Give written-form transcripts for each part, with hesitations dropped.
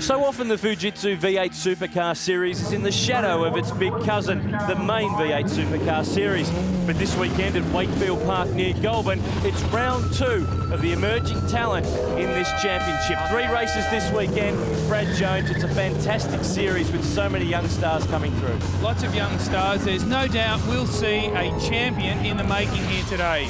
So often the Fujitsu V8 Supercar Series is in the shadow of its big cousin, the main V8 Supercar Series. But this weekend at Wakefield Park near Goulburn, it's round 2 of the emerging talent in this championship. 3 races this weekend. Brad Jones, it's a fantastic series with so many young stars coming through. Lots of young stars. There's no doubt we'll see a champion in the making here today.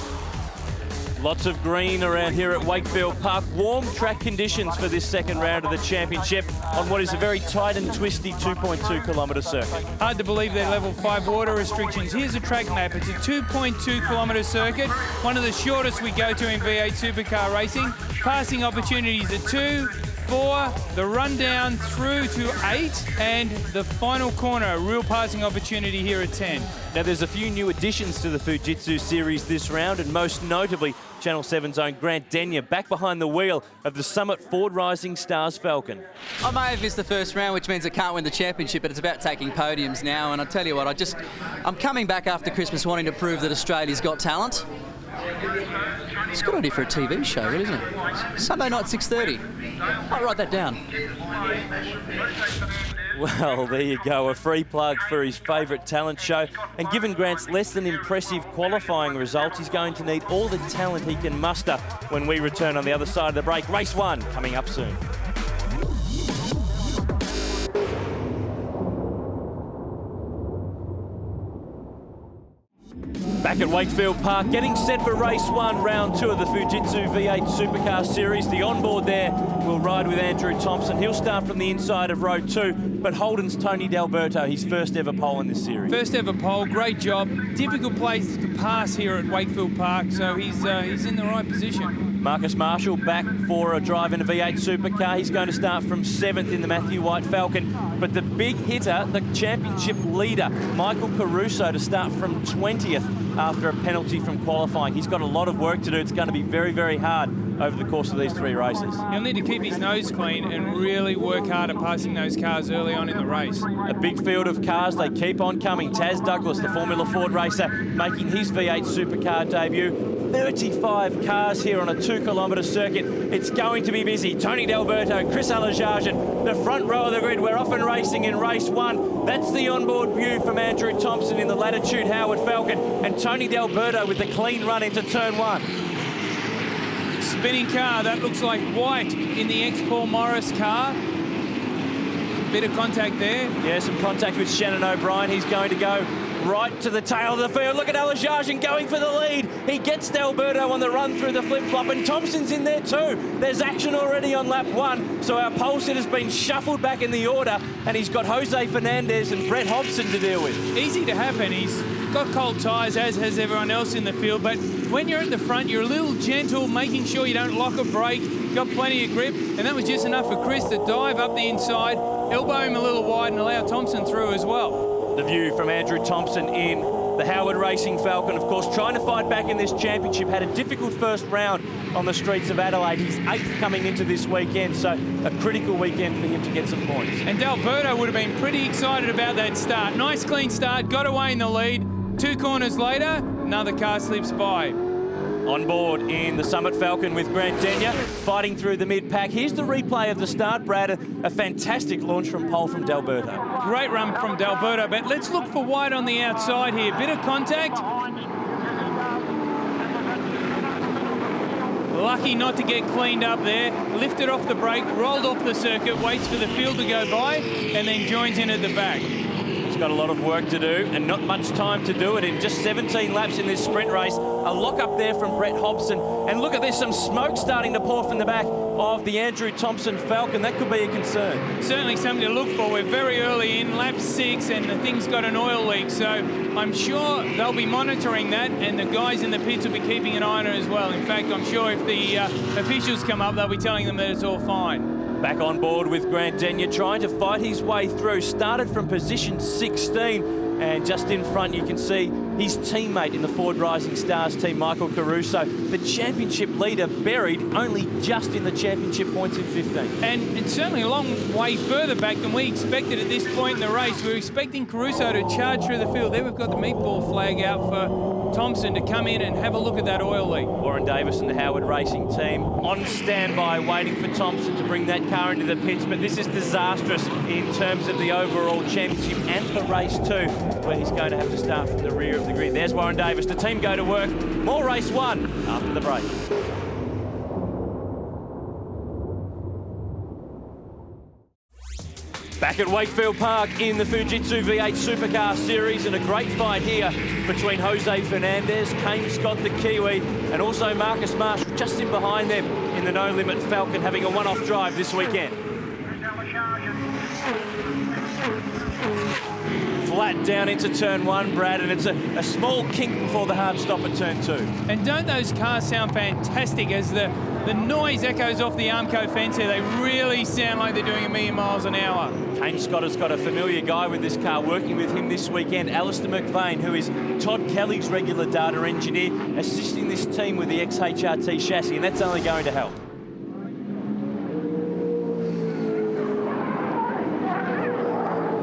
Lots of green around here at Wakefield Park. Warm track conditions for this second round of the championship on what is a very tight and twisty 2.2 kilometre circuit. Hard to believe they're level 5 water restrictions. Here's a track map. It's a 2.2 kilometre circuit, one of the shortest we go to in V8 Supercar racing. Passing opportunities are 2, 4, the rundown through to 8, and the final corner, a real passing opportunity here at 10. Now there's a few new additions to the Fujitsu series this round, and most notably Channel 7's own Grant Denyer back behind the wheel of the Summit Ford Rising Stars Falcon. I may have missed the first round, which means I can't win the championship, but it's about taking podiums now, and I tell you what, I'm coming back after Christmas wanting to prove that Australia's got talent. It's a good idea for a TV show, really, isn't it? Sunday night, 6:30. I'll write that down. Well, there you go, a free plug for his favourite talent show. And given Grant's less than impressive qualifying results, he's going to need all the talent he can muster when we return on the other side of the break. Race 1 coming up soon. Back at Wakefield Park, getting set for race 1, round 2 of the Fujitsu V8 Supercar Series. The onboard there will ride with Andrew Thompson. He'll start from the inside of row 2, but Holden's Tony D'Alberto, his first ever pole in this series. First ever pole, great job. Difficult place to pass here at Wakefield Park, so he's in the right position. Marcus Marshall back for a drive in a V8 Supercar. He's going to start from 7th in the Matthew White Falcon. But the big hitter, the championship leader, Michael Caruso, to start from 20th after a penalty from qualifying. He's got a lot of work to do. It's going to be very, very hard over the course of these 3 races. He'll need to keep his nose clean and really work hard at passing those cars early on in the race. A big field of cars, they keep on coming. Taz Douglas, the Formula Ford racer, making his V8 Supercar debut. 35 cars here on a 2-kilometre circuit. It's going to be busy. Tony D'Alberto, Chris Alajarjan, the front row of the grid. We're off and racing in race 1. That's the onboard view from Andrew Thompson in the Latitude Howard Falcon, and Tony D'Alberto with the clean run into turn 1. Spinning car, that looks like White in the ex-Paul Morris car. Bit of contact there. Yeah, some contact with Shannon O'Brien. He's going to go right to the tail of the field. Look at Alajarjan going for the lead. He gets D'Alberto on the run through the flip-flop, and Thompson's in there too. There's action already on lap 1, so our pole sitter's been shuffled back in the order, and he's got Jose Fernandez and Brett Hobson to deal with. Easy to happen. He's got cold tyres, as has everyone else in the field, but when you're at the front, you're a little gentle, making sure you don't lock a brake, got plenty of grip, and that was just enough for Chris to dive up the inside, elbow him a little wide, and allow Thompson through as well. The view from Andrew Thompson in the Howard Racing Falcon, of course, trying to fight back in this championship. Had a difficult first round on the streets of Adelaide. He's 8th coming into this weekend, so a critical weekend for him to get some points. And D'Alberto would have been pretty excited about that start. Nice clean start, got away in the lead. 2 corners later, another car slips by. On board in the Summit Falcon with Grant Denyer, fighting through the mid-pack. Here's the replay of the start, Brad. A fantastic launch from pole from D'Alberto. Great run from D'Alberto, but let's look for White on the outside here. Bit of contact. Lucky not to get cleaned up there. Lifted off the brake, rolled off the circuit, waits for the field to go by, and then joins in at the back. He's got a lot of work to do and not much time to do it in just 17 laps in this sprint race. A lock up there from Brett Hobson. And look at this, some smoke starting to pour from the back of the Andrew Thompson Falcon. That could be a concern. Certainly something to look for. We're very early in lap 6 and the thing's got an oil leak. So I'm sure they'll be monitoring that, and the guys in the pits will be keeping an eye on it as well. In fact, I'm sure if the officials come up, they'll be telling them that it's all fine. Back on board with Grant Denyer, trying to fight his way through. Started from position 16, and just in front you can see his teammate in the Ford Rising Stars team, Michael Caruso, the championship leader, buried only just in the championship points in 15. And it's certainly a long way further back than we expected at this point in the race. We were expecting Caruso to charge through the field. There we've got the meatball flag out for Thompson to come in and have a look at that oil leak. Warren Davis and the Howard Racing team on standby, waiting for Thompson to bring that car into the pits, but this is disastrous in terms of the overall championship and for race 2, where he's going to have to start from the rear of the grid. There's Warren Davis. The team go to work. More race 1 after the break. Back at Wakefield Park in the Fujitsu V8 Supercar Series, and a great fight here between Jose Fernandez, Kane Scott the Kiwi, and also Marcus Marshall just in behind them in the No Limit Falcon, having a one-off drive this weekend. Flat down into turn 1, Brad, and it's a small kink before the hard stop at turn 2. And don't those cars sound fantastic as the noise echoes off the Armco fence here? They really sound like they're doing 1,000,000 miles an hour. Kane Scott has got a familiar guy with this car working with him this weekend, Alistair McVeigh, who is Todd Kelly's regular data engineer, assisting this team with the XHRT chassis, and that's only going to help.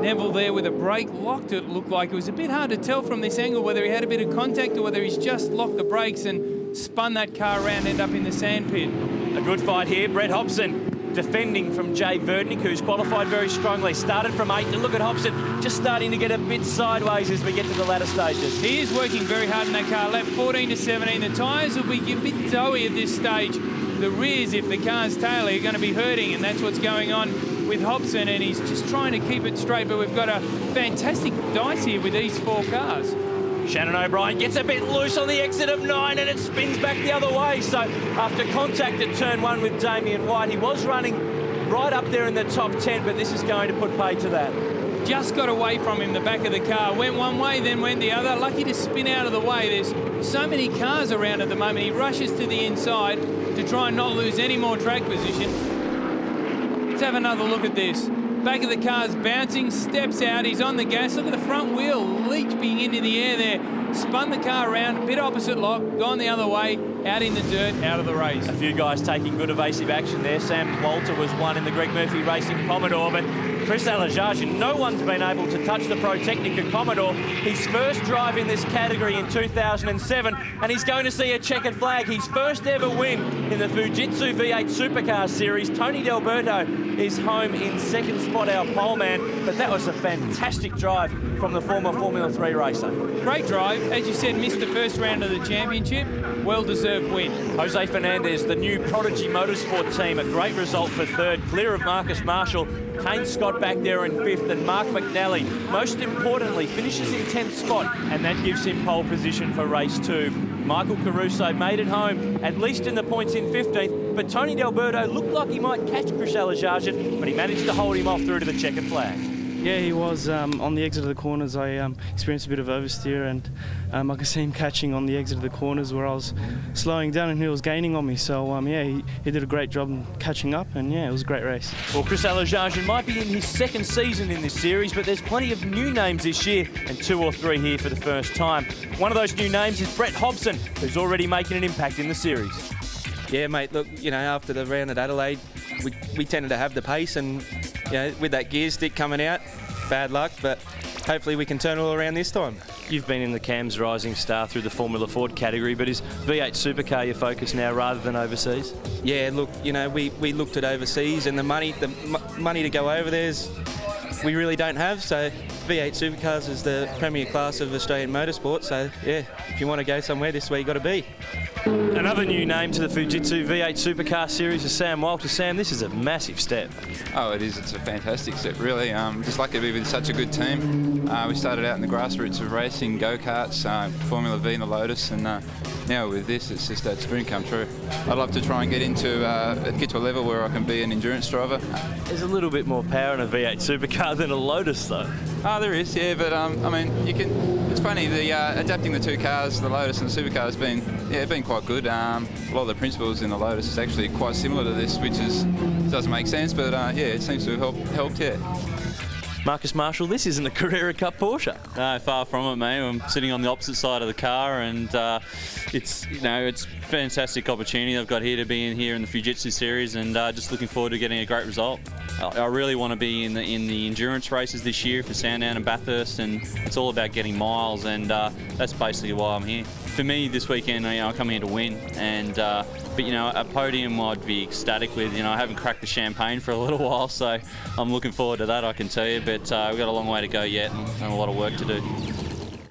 Neville there with a brake locked, it looked like. It was a bit hard to tell from this angle whether he had a bit of contact or whether he's just locked the brakes and spun that car around and ended up in the sandpit. A good fight here. Brett Hobson defending from Jay Verdnick, who's qualified very strongly. Started from 8th, and look at Hobson just starting to get a bit sideways as we get to the latter stages. He is working very hard in that car. Lap 14 to 17. The tyres will be a bit doughy at this stage. The rears, if the car's tail, are going to be hurting, and that's what's going on with Hobson, and he's just trying to keep it straight, but we've got a fantastic dice here with these 4 cars. Shannon O'Brien gets a bit loose on the exit of 9, and it spins back the other way. So after contact at turn 1 with Damien White, he was running right up there in the top 10, but this is going to put pay to that. Just got away from him, the back of the car. Went one way, then went the other. Lucky to spin out of the way. There's so many cars around at the moment. He rushes to the inside to try and not lose any more track position. Let's have another look at this. Back of the car's bouncing, steps out, he's on the gas. Look at the front wheel leaping into the air there. Spun the car around, a bit opposite lock, gone the other way, out in the dirt, out of the race. A few guys taking good evasive action there. Sam Walter was one in the Greg Murphy Racing Commodore, but Chris Alajajian, no one's been able to touch the Pro Technica Commodore. His first drive in this category in 2007, and he's going to see a checkered flag. His first ever win in the Fujitsu V8 Supercar Series. Tony D'Alberto is home in 2nd spot, our pole man, but that was a fantastic drive from the former Formula 3 racer. Great drive. As you said, missed the first round of the championship. Well-deserved win. Jose Fernandez, the new Prodigy Motorsport team, a great result for 3rd, clear of Marcus Marshall. Kane Scott back there in 5th, and Mark McNally, most importantly, finishes in 10th spot, and that gives him pole position for race 2. Michael Caruso made it home, at least in the points in 15th, but Tony D'Alberto looked like he might catch Chris Alajajian, but he managed to hold him off through to the checkered flag. Yeah, he was on the exit of the corners. I experienced a bit of oversteer, and I could see him catching on the exit of the corners where I was slowing down and he was gaining on me. So yeah, he did a great job in catching up, and yeah, it was a great race. Well, Chris Alajajian might be in his 2nd season in this series, but there's plenty of new names this year, and 2 or 3 here for the first time. One of those new names is Brett Hobson, who's already making an impact in the series. Yeah, mate, look, you know, after the round at Adelaide, we tended to have the pace, and you know, with that gear stick coming out, bad luck, but hopefully we can turn it all around this time. You've been in the CAMS Rising Star through the Formula Ford category, but is V8 Supercar your focus now rather than overseas? Yeah, look, you know, we looked at overseas, and the money to go over there's we really don't have, so V8 Supercars is the premier class of Australian motorsport, so yeah, if you want to go somewhere, this is where you got to be. Another new name to the Fujitsu V8 Supercar Series is Sam Walter. Sam, this is a massive step. Oh, it is. It's a fantastic step, really. Just lucky to be with such a good team. We started out in the grassroots of racing, go-karts, Formula V in the Lotus, and now with this, it's just that dream come true. I'd love to try and get to a level where I can be an endurance driver. There's a little bit more power in a V8 Supercar than a Lotus, though. Oh, there is, yeah, but I mean, you can. It's funny, the adapting the 2 cars, the Lotus and the Supercar, has been quite good. A lot of the principles in the Lotus is actually quite similar to this, which doesn't make sense, but yeah, it seems to have helped, yeah. Marcus Marshall, this isn't a Carrera Cup Porsche. No, far from it, mate. I'm sitting on the opposite side of the car, and it's a fantastic opportunity I've got here to be in the Fujitsu series, and just looking forward to getting a great result. I really want to be in the endurance races this year for Sandown and Bathurst, and it's all about getting miles, and that's basically why I'm here. For me, this weekend, I come here to win, and but a podium I'd be ecstatic with. I haven't cracked the champagne for a little while, so I'm looking forward to that, I can tell you. But we've got a long way to go yet, and a lot of work to do.